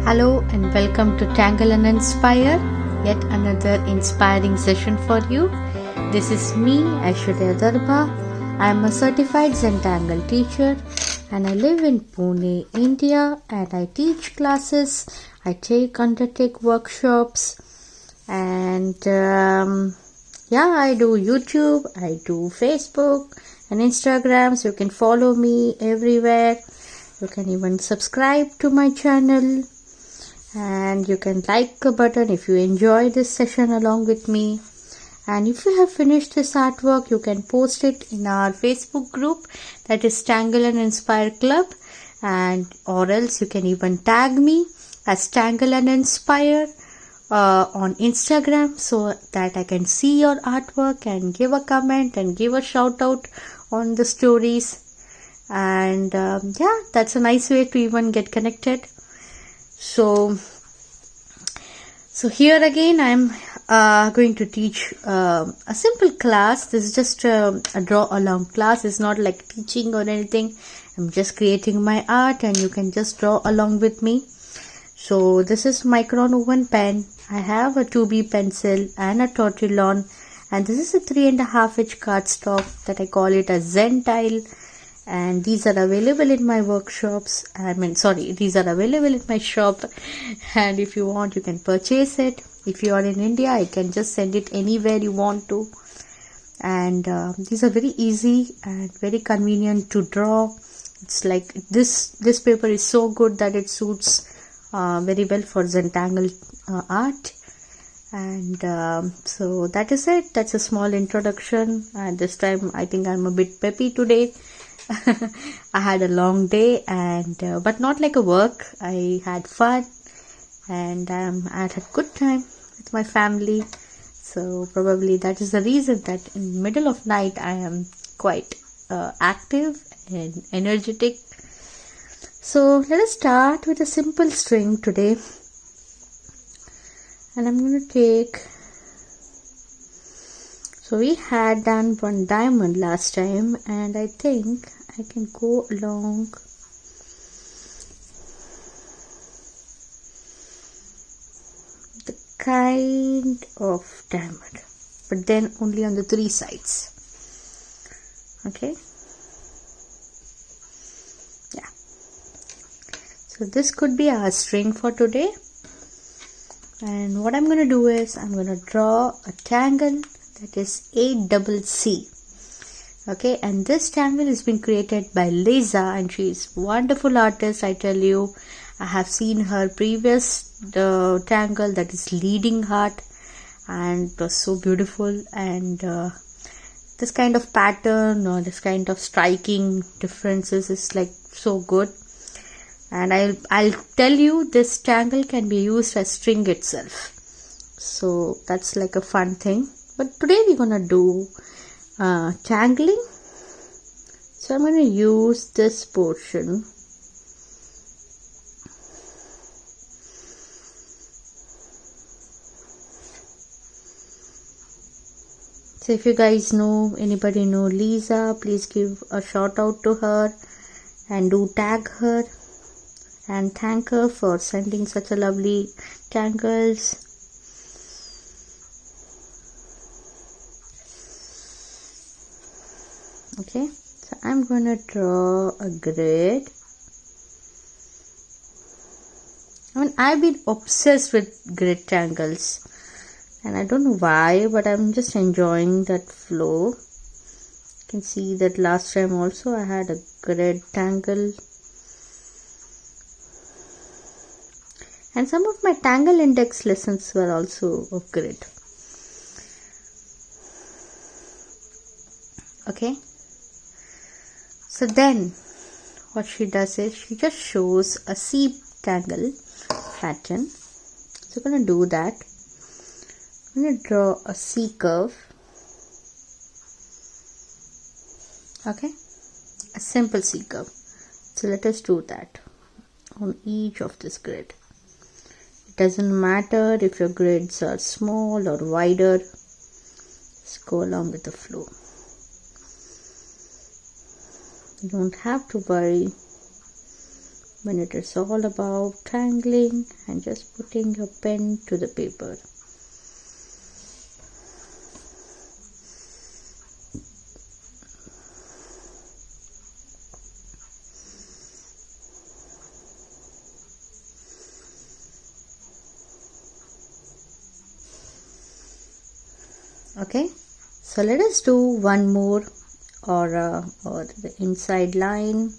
Hello and welcome to Tangle and Inspire, yet another inspiring session for you. This is me, Aishwarya Darba. I am a certified Zentangle teacher and I live in Pune, India, and I teach classes, I undertake workshops, and I do YouTube, I do Facebook and Instagram, so you can follow me everywhere. You can even subscribe to my channel. And you can like a button if you enjoy this session along with me. And if you have finished this artwork, you can post it in our Facebook group, that is Tangle and Inspire Club, and or else you can even tag me as Tangle and Inspire on Instagram, so that I can see your artwork and give a comment and give a shout out on the stories. And that's a nice way to even get connected. So here again I'm going to teach a simple class. This is just a draw along class. It's not like teaching or anything. I'm just creating my art and you can just draw along with me. So this is micron woven pen. I have a 2B pencil and a tortillon, and this is a 3.5 inch cardstock that I call it a Zentangle. And these are available in my workshops. These are available in my shop, and if you want you can purchase it. If you are in India, I can just send it anywhere you want to. And these are very easy and very convenient to draw. It's like this paper is so good that it suits very well for Zentangle art. And so that is it. That's a small introduction, and this time I think I'm a bit peppy today. I had a long day, and but not like a work. I had fun, and I had a good time with my family. So probably that is the reason that in the middle of night I am quite active and energetic. So let us start with a simple string today, and I'm going to take. So we had done one diamond last time, and I think I can go along the kind of diamond, but then only on the 3 sides. Okay. Yeah. So this could be our string for today. And what I'm going to do is I'm going to draw a tangle that is 8DoubleC. Okay, and this tangle has been created by Lisa, and she is a wonderful artist. I tell you, I have seen her previous tangle, that is Leading Heart, and it was so beautiful. And this kind of pattern or this kind of striking differences is like so good. And I'll tell you, this tangle can be used as string itself, so that's like a fun thing. But today we're gonna do tangling. So I'm going to use this portion. So if you guys anybody know Lisa, please give a shout out to her and do tag her and thank her for sending such a lovely tangles. Okay, so I'm going to draw a grid. I've been obsessed with grid tangles, and I don't know why, but I'm just enjoying that flow. You can see that last time also I had a grid tangle, and some of my Tangle index lessons were also of grid. Okay. So then what she does is she just shows a C tangle pattern. So I'm going to do that. I'm going to draw a C curve. Okay, a simple C curve. So let us do that on each of this grid. It doesn't matter if your grids are small or wider. Just go along with the flow. You don't have to worry when it is all about tangling and just putting your pen to the paper. Okay, so let us do one more or the inside line.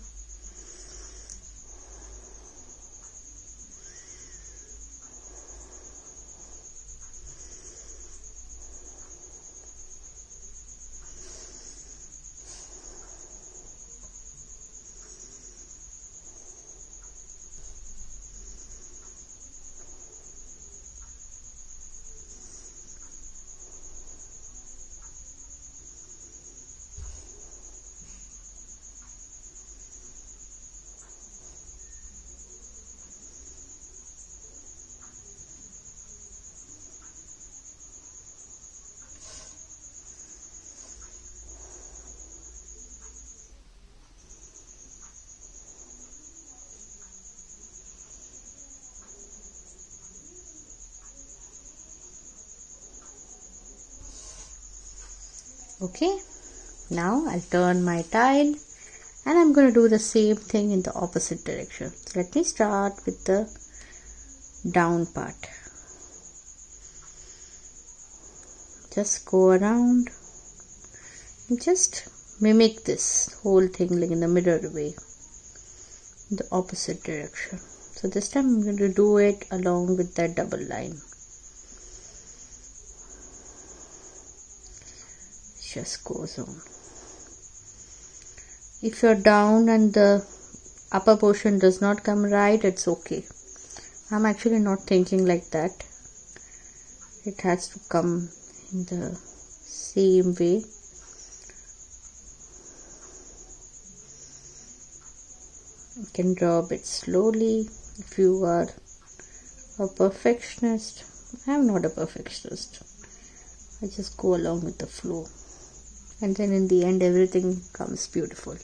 Okay, now I'll turn my tile and I'm going to do the same thing in the opposite direction. So let me start with the down part. Just go around and just mimic this whole thing like in the mirror way, in the opposite direction. So this time I'm going to do it along with that double line. Just goes on. If you're down and the upper portion does not come right, it's okay. I'm actually not thinking like that. It has to come in the same way. You can draw a bit slowly if you are a perfectionist. I'm not a perfectionist. I just go along with the flow. And then in the end everything comes beautiful.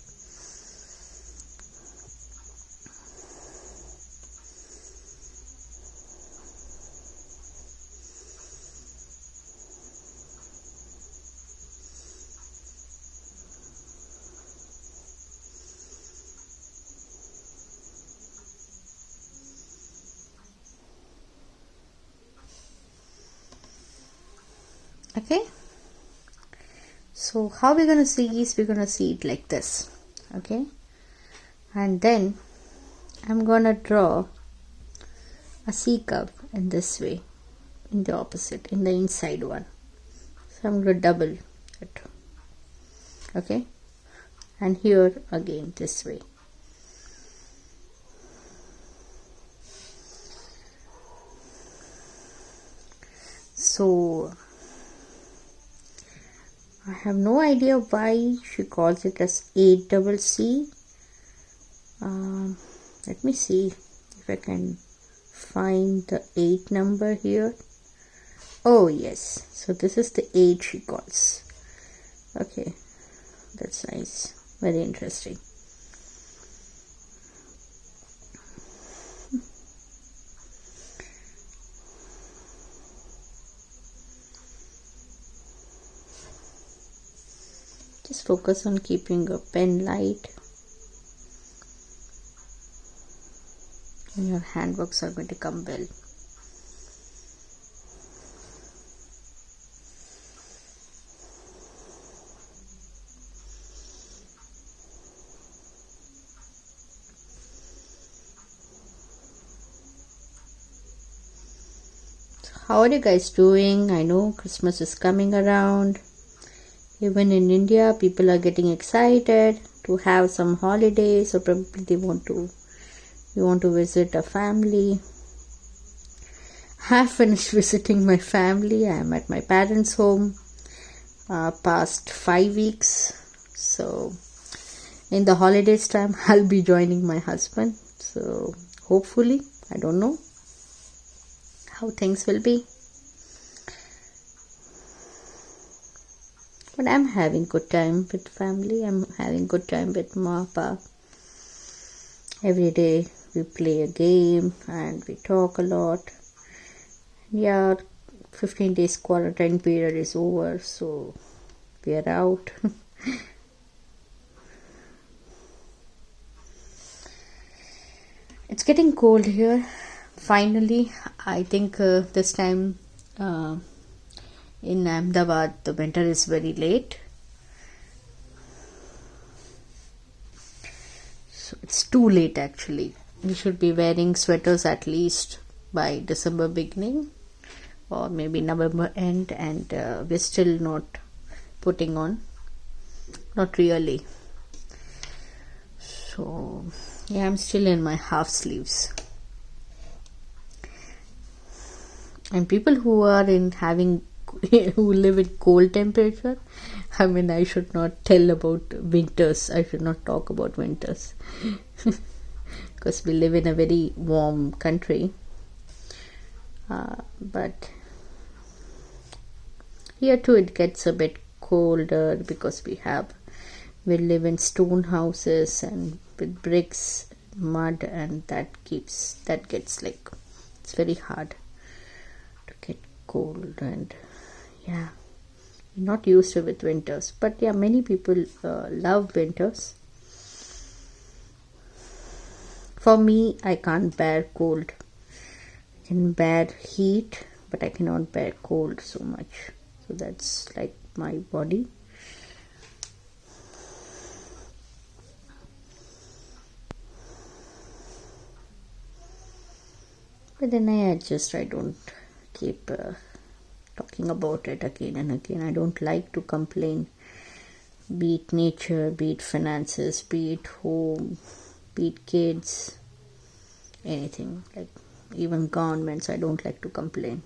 Okay. So how we're going to see is we're going to see it like this. Okay. And then I'm going to draw a C curve in this way, in the opposite, in the inside one. So I'm going to double it. Okay. And here again this way. So I have no idea why she calls it as 8DoubleC. Let me see if I can find the 8 number here. Oh yes, so this is the 8 she calls. Okay, that's nice, very interesting. Just focus on keeping your pen light, and your handworks are going to come well. How are you guys doing? I know Christmas is coming around. Even in India, people are getting excited to have some holidays, or probably you want to visit a family. I have finished visiting my family. I am at my parents' home past 5 weeks. So in the holidays time, I'll be joining my husband. So hopefully, I don't know how things will be. But I'm having good time with family. I'm having good time with Ma, Pa. Every day we play a game and we talk a lot. Yeah, 15 days quarantine period is over, so we are out. It's getting cold here. Finally, I think this time in Ahmedabad the winter is very late. So it's too late actually. We should be wearing sweaters at least by December beginning or maybe November end, and we're still not putting on. Not really. So yeah, I'm still in my half sleeves. And people who are who live in cold temperature, I mean, I should not tell about winters. I should not talk about winters because we live in a very warm country. But here too it gets a bit colder because we live in stone houses and with bricks, mud, and that gets like, it's very hard to get cold. And yeah, we're not used to with winters, but yeah, many people love winters. For me, I can't bear cold. I can bear heat, but I cannot bear cold so much. So that's like my body. But then I adjust. I don't keep talking about it again and again. I don't like to complain, be it nature, be it finances, be it home, be it kids, anything, like even governments. I don't like to complain.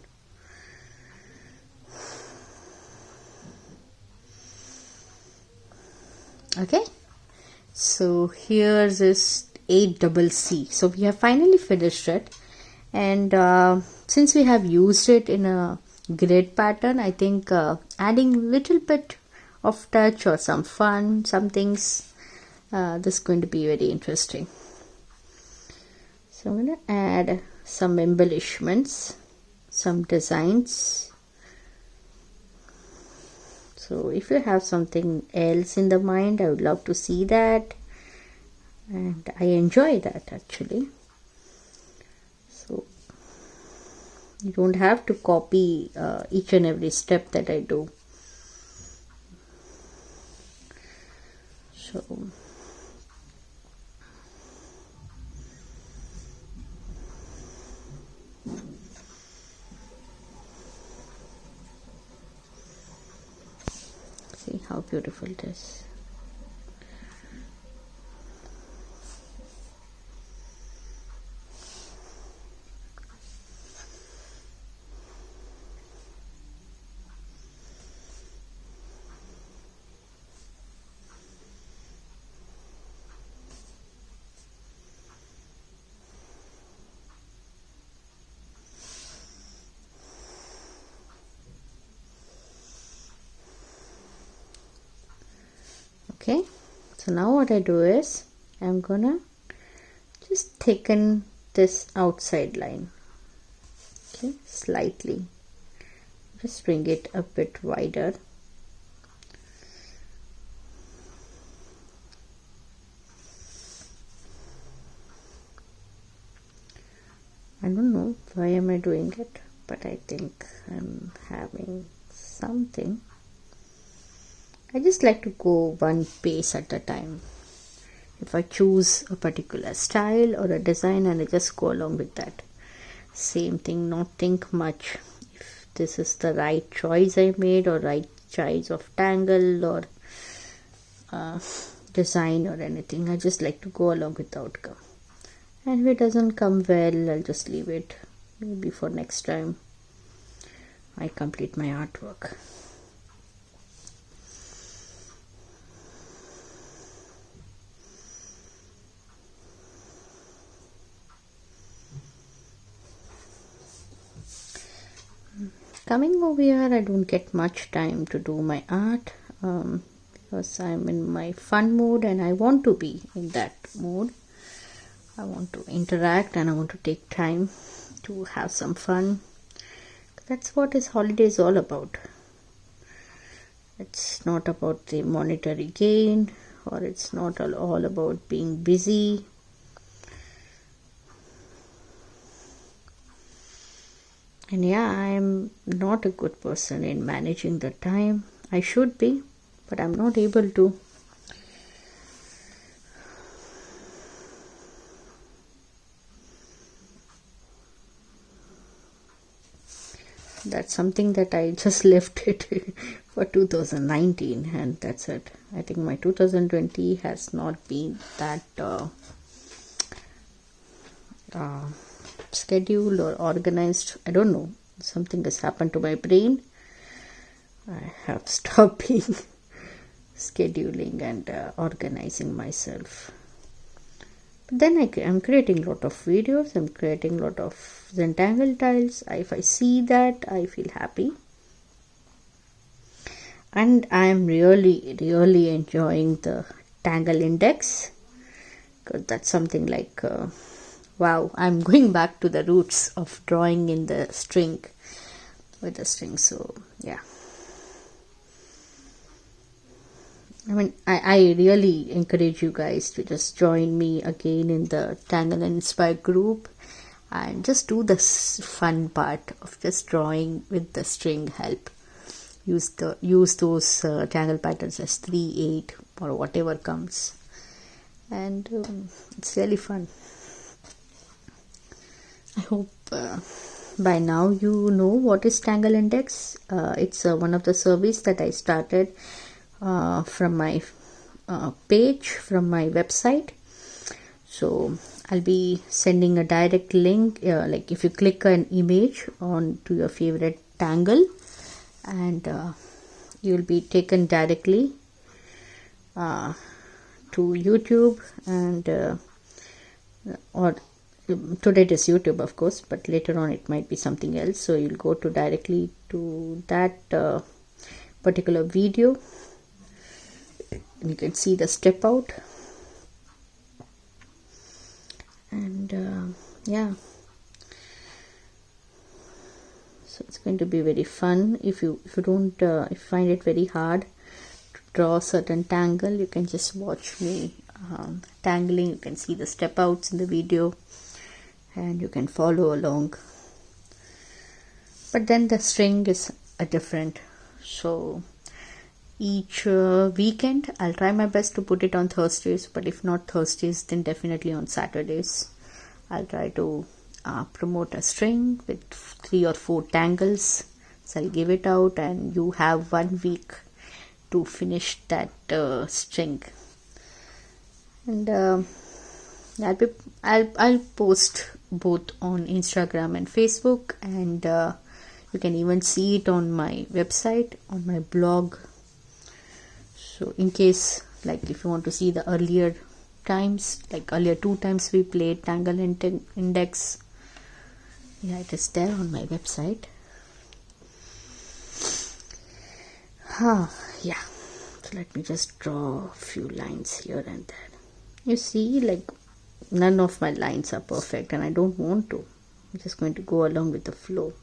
Okay, so here's this 8DoubleC. So we have finally finished it, and since we have used it in a grid pattern, I think adding little bit of touch or some fun, some things, this is going to be very interesting. So I'm going to add some embellishments, some designs. So if you have something else in the mind, I would love to see that, and I enjoy that actually. So you don't have to copy each and every step that I do. So see how beautiful it is. Okay, so now what I do is I'm gonna just thicken this outside line, okay, slightly, just bring it a bit wider. I don't know why am I doing it, but I think I'm having something. I just like to go one pace at a time. If I choose a particular style or a design, and I just go along with that. Same thing, not think much if this is the right choice I made or right choice of tangle or design or anything. I just like to go along with the outcome. And if it doesn't come well, I'll just leave it. Maybe for next time I complete my artwork. Coming over here, I don't get much time to do my art because I'm in my fun mode and I want to be in that mode. I want to interact and I want to take time to have some fun. That's what this holiday is all about. It's not about the monetary gain, or it's not all about being busy. And yeah, I'm not a good person in managing the time. I should be, but I'm not able to. That's something that I just left it for 2019, and that's it. I think my 2020 has not been that scheduled or organized. I don't know, something has happened to my brain. I have stopped being scheduling and organizing myself. But then I'm creating a lot of videos. I'm creating a lot of Zentangle tiles. If I see that, I feel happy. And I'm really enjoying the Tangle Index, because that's something like wow, I'm going back to the roots of drawing in the string with the string. So yeah, I mean, I really encourage you guys to just join me again in the Tangle Inspire group and just do the fun part of just drawing with the string help. Use those Tangle patterns as 3, 8 or whatever comes, and it's really fun. I hope by now you know what is Tangle Index. It's one of the service that I started from my page, from my website. So I'll be sending a direct link, like if you click an image on to your favorite tangle, and you'll be taken directly to YouTube, and or today it is YouTube, of course, but later on it might be something else. So you'll go to directly to that particular video. You can see the step out, and yeah, so it's going to be very fun. If you don't if you find it very hard to draw a certain tangle, you can just watch me tangling. You can see the step outs in the video and you can follow along. But then the string is a different, so each weekend I'll try my best to put it on Thursdays, but if not Thursdays, then definitely on Saturdays I'll try to promote a string with 3 or 4 tangles. So I'll give it out and you have 1 week to finish that string. And I'll post both on Instagram and Facebook, and you can even see it on my website, on my blog. So in case, like if you want to see the earlier times, like earlier 2 times we played Tangle Index, yeah, it is there on my website. Yeah, so let me just draw a few lines here and there. You see, like none of my lines are perfect and I don't want to. I'm just going to go along with the flow.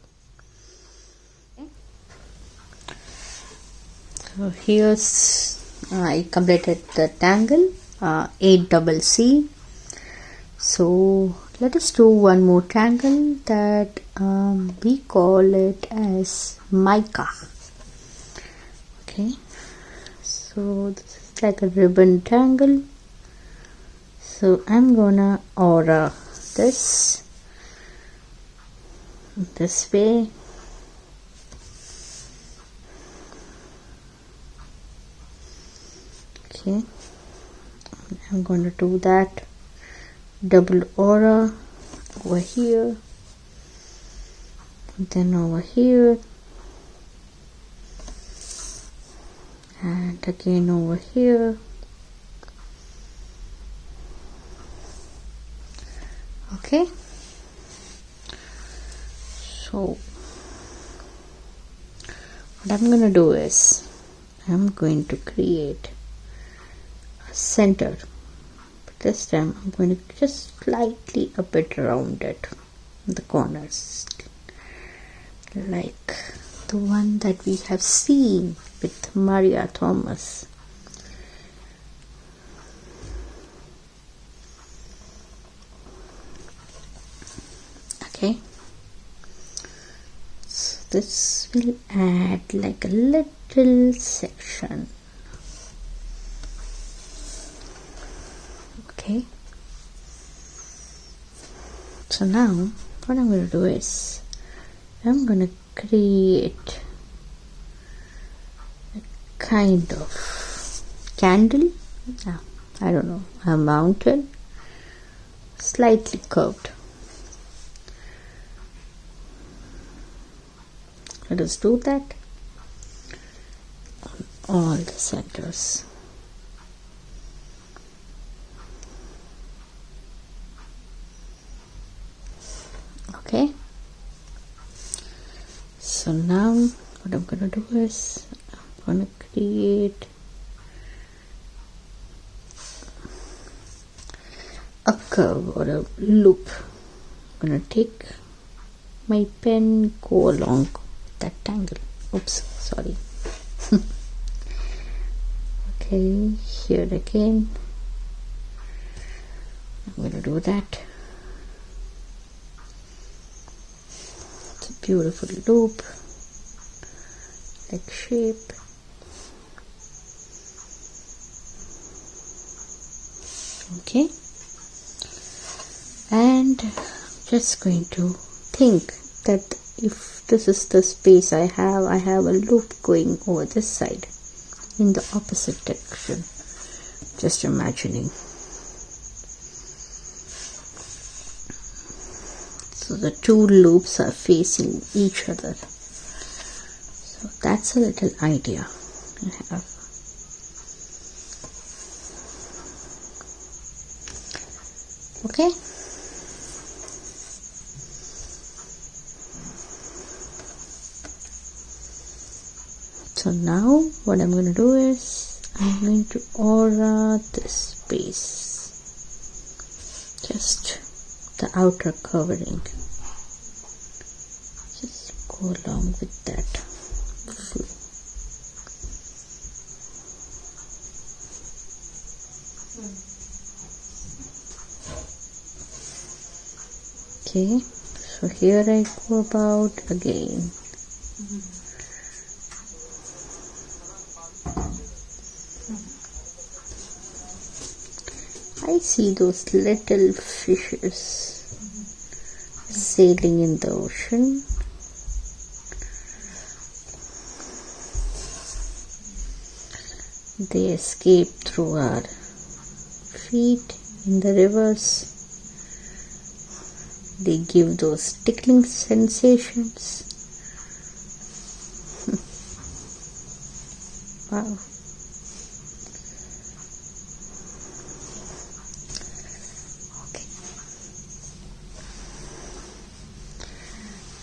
So here's I completed the tangle 8DoubleC. So let us do one more tangle that we call it as mica. Okay, so this is like a ribbon tangle. So I'm gonna aura this way. Okay, I'm going to do that double aura over here, then over here, and again over here. Okay, so what I'm going to do is I'm going to create a center This time I'm going to just slightly a bit round it in the corners, like the one that we have seen with Maria Thomas. Okay, so this will add like a little section. Okay, so now what I'm going to do is I'm going to create a kind of candle, I don't know, a mountain, slightly curved. Let us do that on all the centers. Okay, so now what I'm going to do is I'm going to create a curve or a loop. I'm going to take my pen, go along that tangle. Oops, sorry. Okay, here again I'm going to do that. It's a beautiful loop, like shape. Okay, and just going to think that if this is the space I have a loop going over this side in the opposite direction. Just imagining. So the two loops are facing each other. So that's a little idea I have. Okay. So now what I'm going to do is I'm going to aura this space, just the outer covering. Just go along with that flow. Okay, so here I go about again. I see those little fishes sailing in the ocean. They escape through our feet in the rivers. They give those tickling sensations. Wow.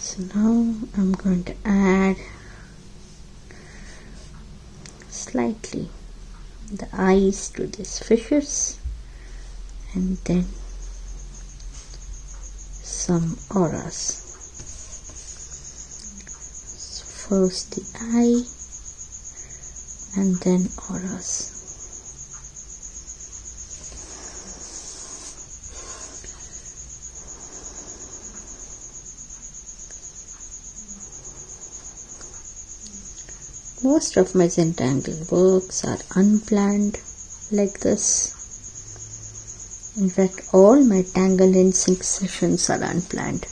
So now I'm going to add slightly the eyes to these fishes and then some auras. So first the eye and then auras. Most of my Zentangle works are unplanned like this. In fact, all my Tangle InSync sessions are unplanned.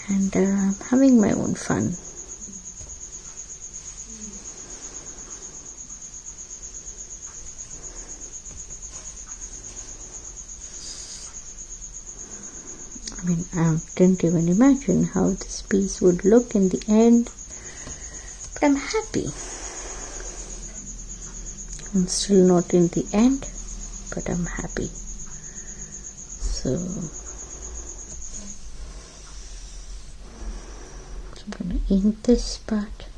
And I'm having my own fun. I mean, I didn't even imagine how this piece would look in the end. But I'm happy. I'm still not in the end, but I'm happy. So I'm going to ink this part.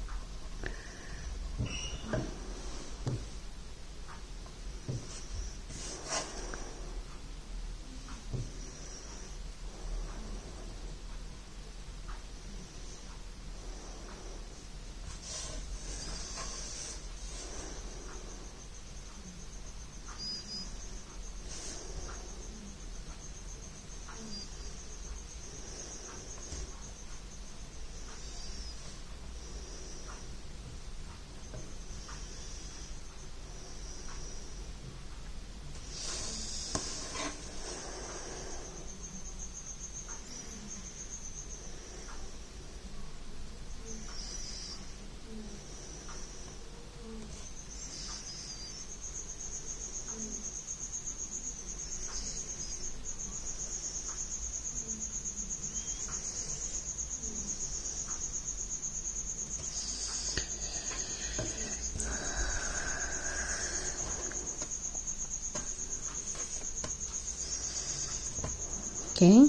Okay,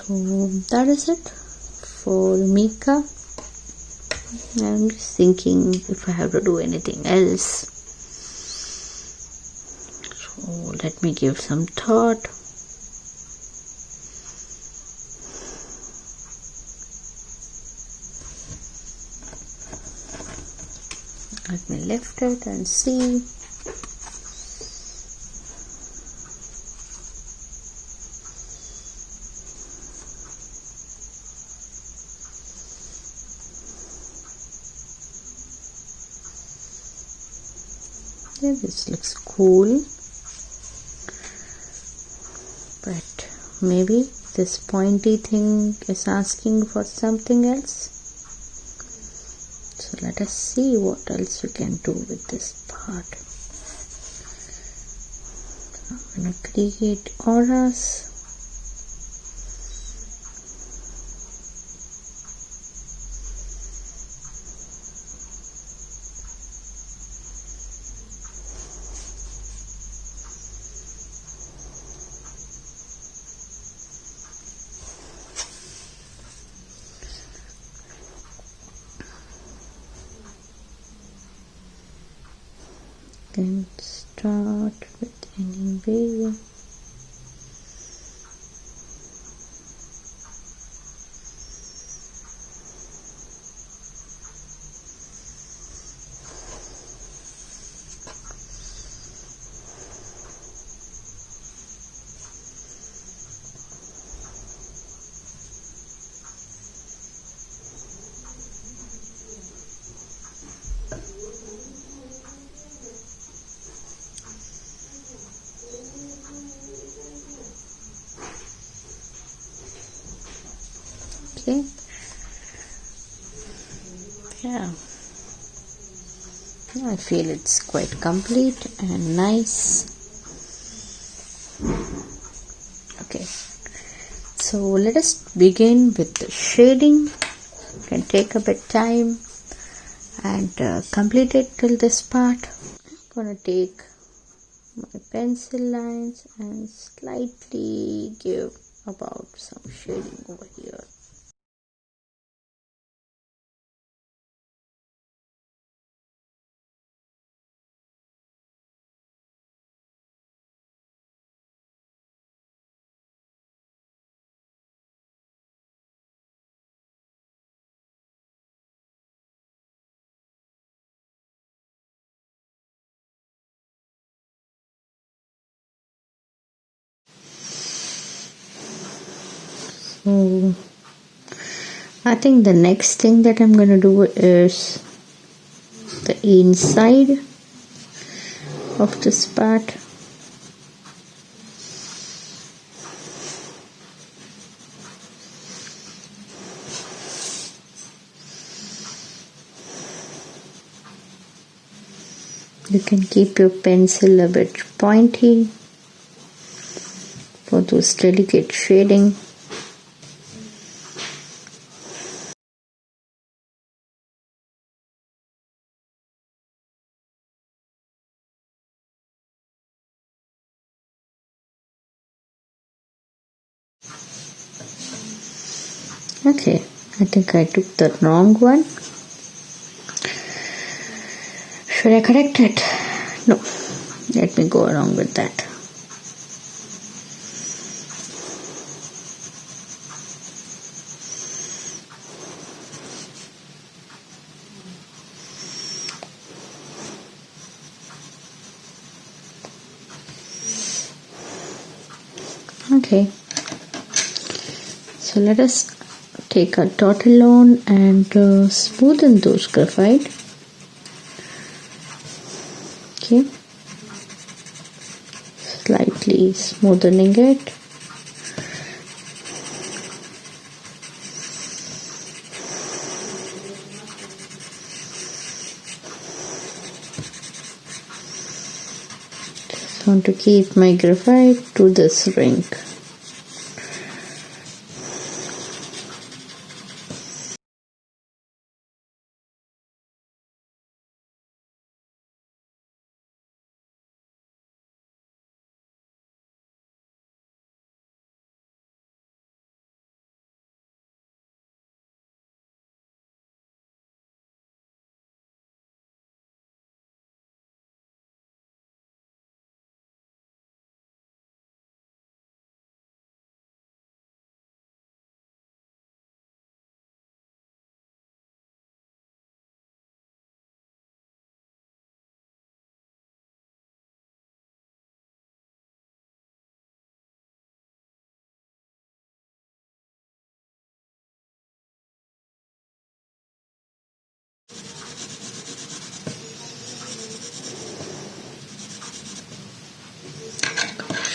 so that is it for mica. I'm just thinking if I have to do anything else. So let me give some thought. Let me lift it and see. Yeah, this looks cool, but maybe this pointy thing is asking for something else. So let us see what else we can do with this part. So I'm going to create auras. Then start with any way. Okay, yeah, I feel it's quite complete and nice. Okay, so let us begin with the shading. It can take a bit time and complete it till this part. I'm gonna take my pencil lines and slightly give about some shading over here. So I think the next thing that I'm going to do is the inside of this part. You can keep your pencil a bit pointy for those delicate shading. Okay, I think I took the wrong one. Should I correct it? No, let me go along with that. Okay, so let us take a dot alone and smoothen those graphite. Okay, slightly smoothening it. Just want to keep my graphite to this ring.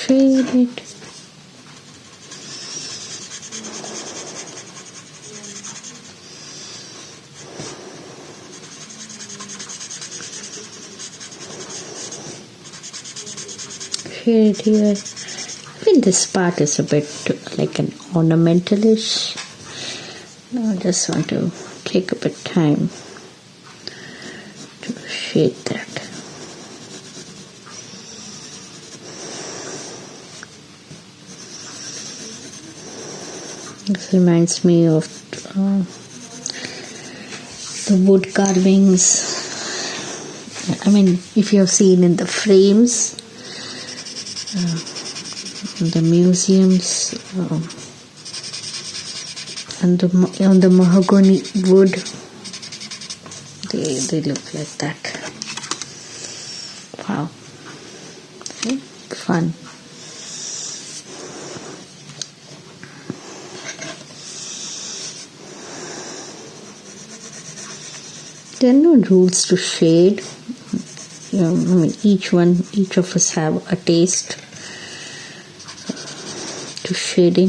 shade it. Shade it here. I think this part is a bit like an ornamentalish. Now I just want to take a bit time to shade that. This reminds me of the wood carvings. I mean, if you have seen in the frames, in the museums, and on the mahogany wood, they look like that. Wow. Okay. Fun. There are no rules to shade. I mean, each of us have a taste to shading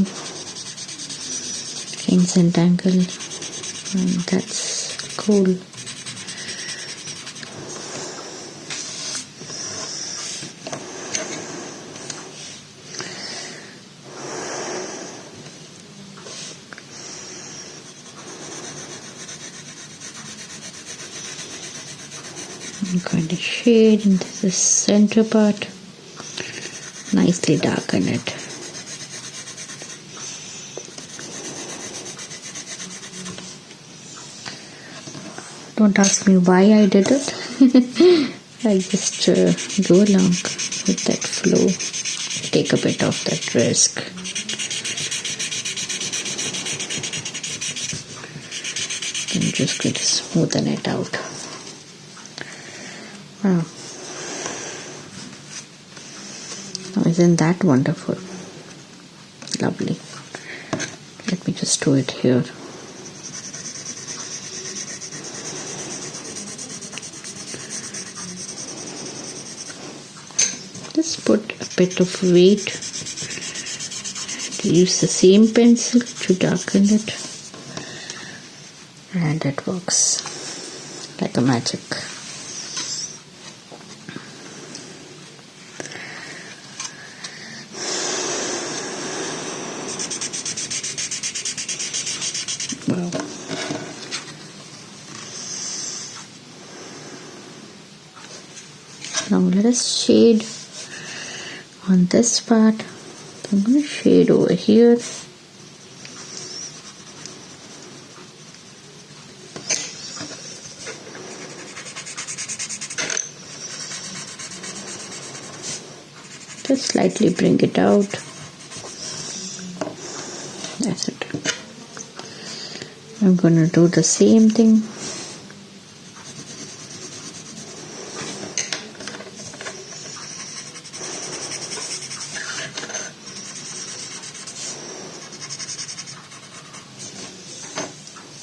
in Zentangle, and that's cool. I'm going to shade into the center part, nicely darken it. Don't ask me why I did it. I just go along with that flow, take a bit of that risk. I'm just going to smoothen it out. Wow. Oh, isn't that wonderful? Lovely. Let me just do it here. Just put a bit of weight to use the same pencil to darken it, and it works like a magic. Wow. Now let us shade on this part. I'm going to shade over here. Just slightly bring it out. That's it. I'm going to do the same thing.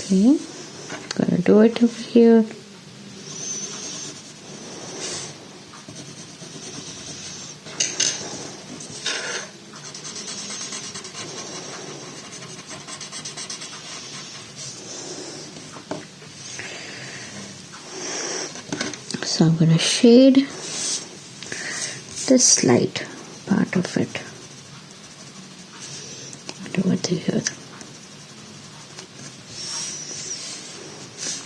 Okay, gonna do it over here. So I'm gonna shade this slight part of it over here.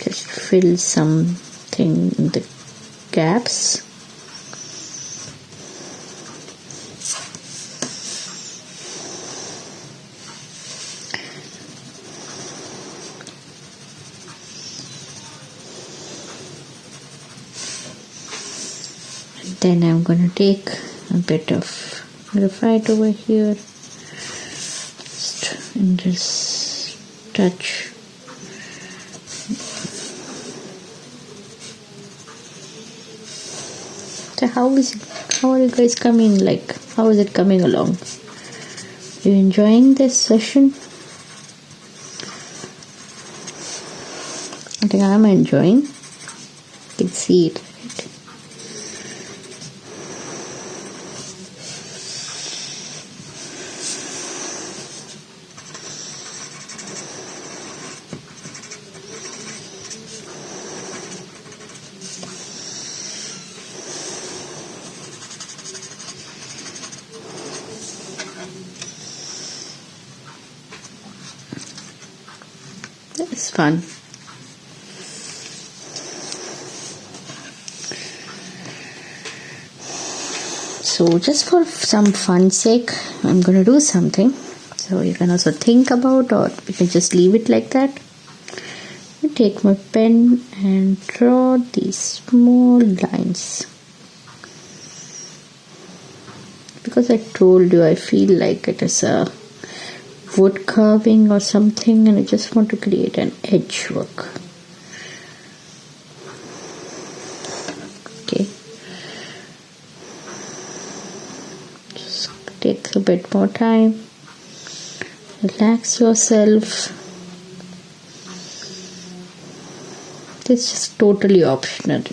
Just fill something in the gaps. And then I'm going to take a bit of graphite over here and just touch. So how are you guys coming? Like, how is it coming along? Are you enjoying this session? I think I'm enjoying. You can see it. It's fun. So just for some fun sake, I'm going to do something. So you can also think about, or you can just leave it like that. I take my pen and draw these small lines. Because I told you I feel like it is a wood carving or something, and I just want to create an edge work. Okay. Just take a bit more time. Relax yourself. It's just totally optional.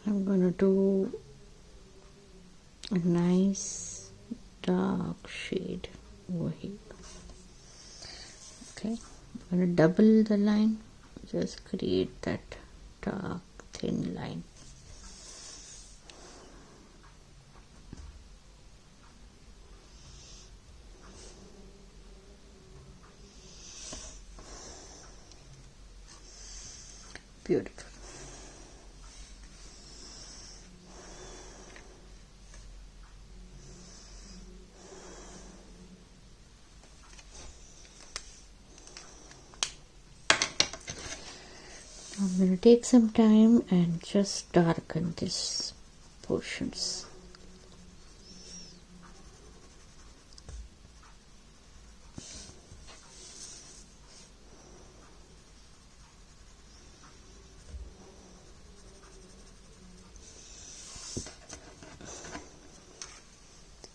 I'm gonna do a nice dark shade over here. Okay, I'm gonna double the line, just create that dark thin line. Beautiful. I'm going to take some time and just darken these portions.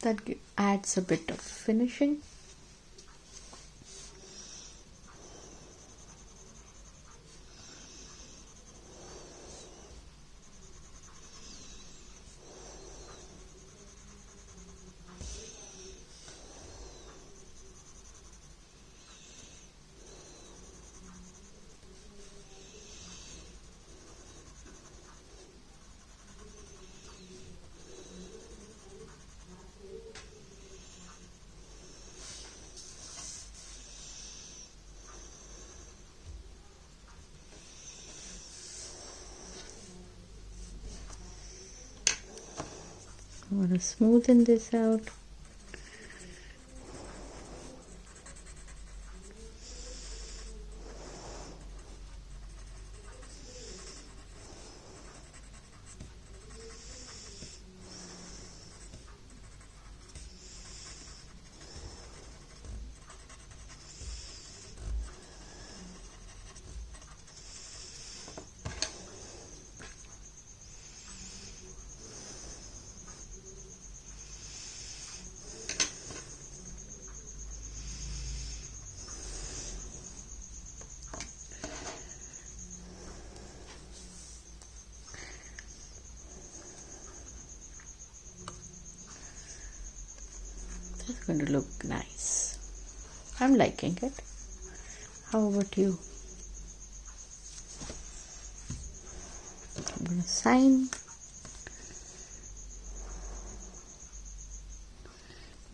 That adds a bit of finishing. I want to smoothen this out. It's going to look nice. I'm liking it. How about you? I'm going to sign.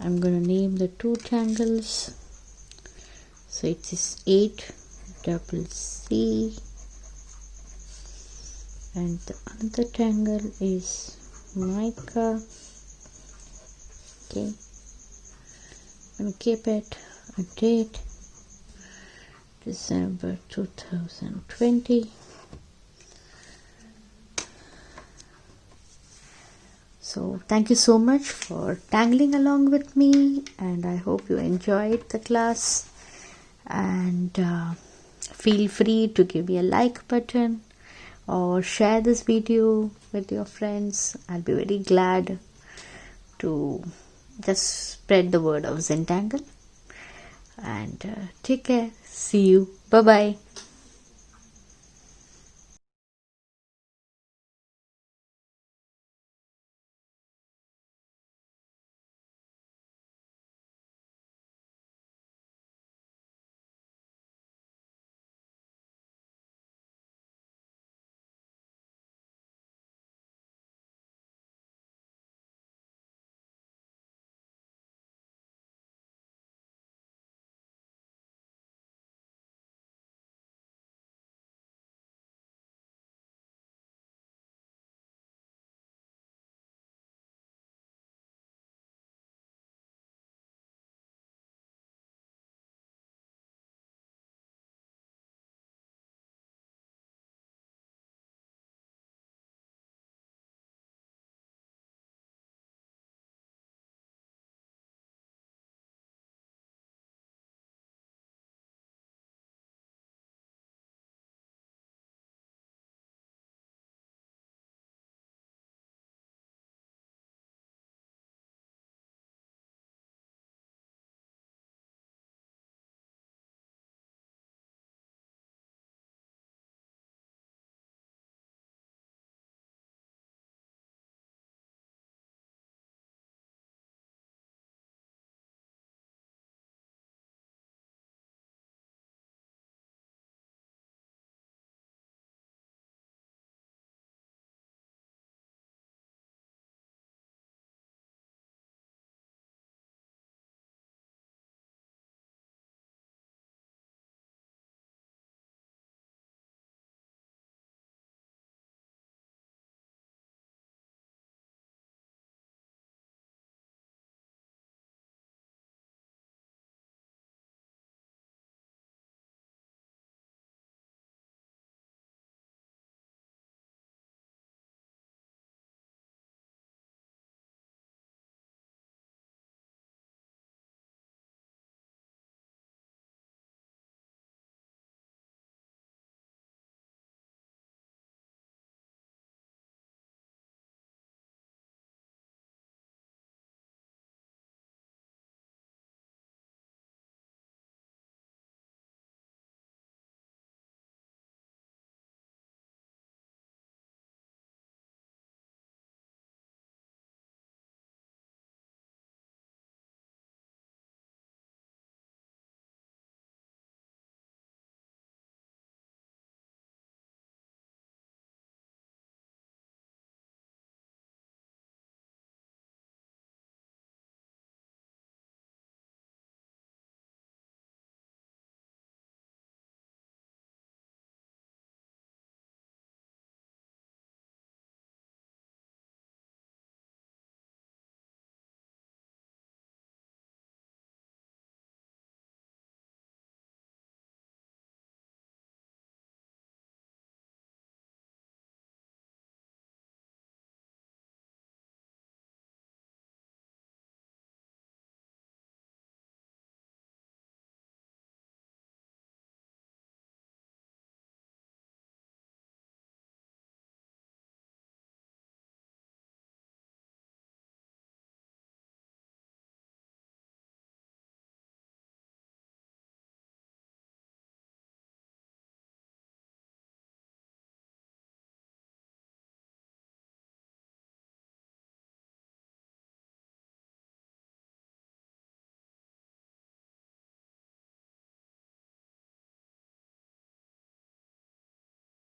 I'm going to name the two tangles. So it is 8DoubleC and the another tangle is mica. Okay, I'm gonna keep it a date December 2020. So thank you so much for tangling along with me, and I hope you enjoyed the class. And feel free to give me a like button or share this video with your friends. I'll be very glad to just spread the word of Zentangle. And take care. See you. Bye bye.